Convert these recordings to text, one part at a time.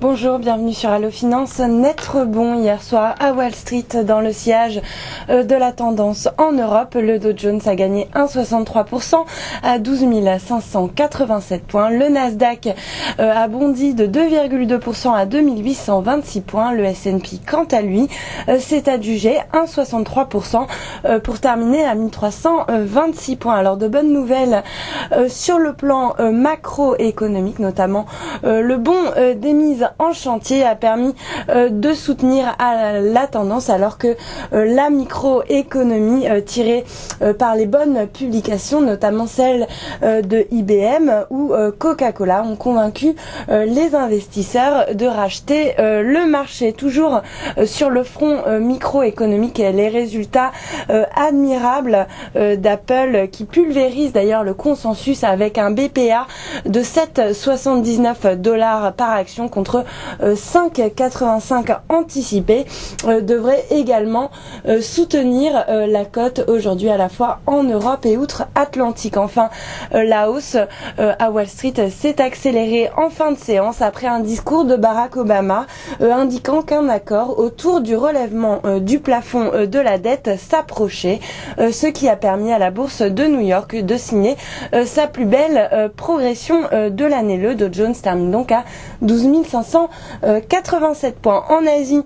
Bonjour, bienvenue sur Allo Finance. Net rebond hier soir à Wall Street dans le sillage de la tendance en Europe. Le Dow Jones a gagné 1,63% à 12 587 points. Le Nasdaq a bondi de 2,2% à 2826 points. Le S&P, quant à lui, s'est adjugé 1,63% pour terminer à 1326 points. Alors de bonnes nouvelles sur le plan macroéconomique, notamment le bond d'émise en chantier a permis de soutenir la tendance, alors que la microéconomie tirée par les bonnes publications, notamment celle de IBM ou Coca-Cola, ont convaincu les investisseurs de racheter le marché. Toujours sur le front microéconomique, les résultats admirables d'Apple qui pulvérise d'ailleurs le consensus avec un BPA de 7,79$ par action contre 5,85 anticipé, devrait également soutenir la cote aujourd'hui à la fois en Europe et outre-Atlantique. Enfin, la hausse à Wall Street s'est accélérée en fin de séance après un discours de Barack Obama indiquant qu'un accord autour du relèvement du plafond de la dette s'approchait, ce qui a permis à la bourse de New York de signer sa plus belle progression de l'année. Le Dow Jones termine donc à 12 587 points. En Asie,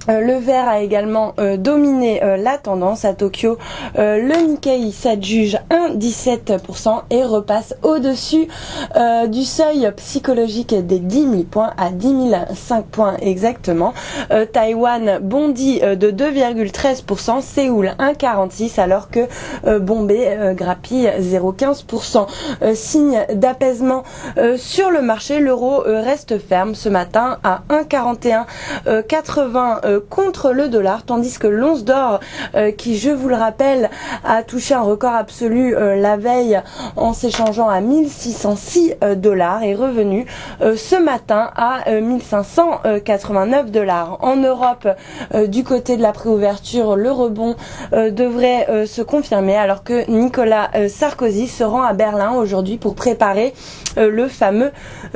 le vert a également dominé la tendance. À Tokyo, le Nikkei s'adjuge 1,17% et repasse au-dessus du seuil psychologique des 10 000 points à 10 005 points exactement. Taïwan bondit de 2,13%, Séoul 1,46%, alors que Bombay grappille 0,15%. Signe d'apaisement sur le marché, l'euro reste ferme ce matin à 1,4180 contre le dollar, tandis que l'once d'or, qui, je vous le rappelle, a touché un record absolu la veille en s'échangeant à 1606 $, est revenu ce matin à 1589 $. En Europe, du côté de la préouverture, le rebond devrait se confirmer, alors que Nicolas Sarkozy se rend à Berlin aujourd'hui pour préparer le fameux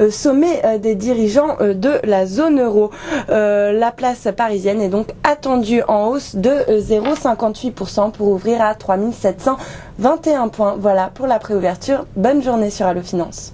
sommet des dirigeants de la zone euro. La place parisienne est donc attendue en hausse de 0,58% pour ouvrir à 3721 points. Voilà pour la préouverture. Bonne journée sur Allo Finance.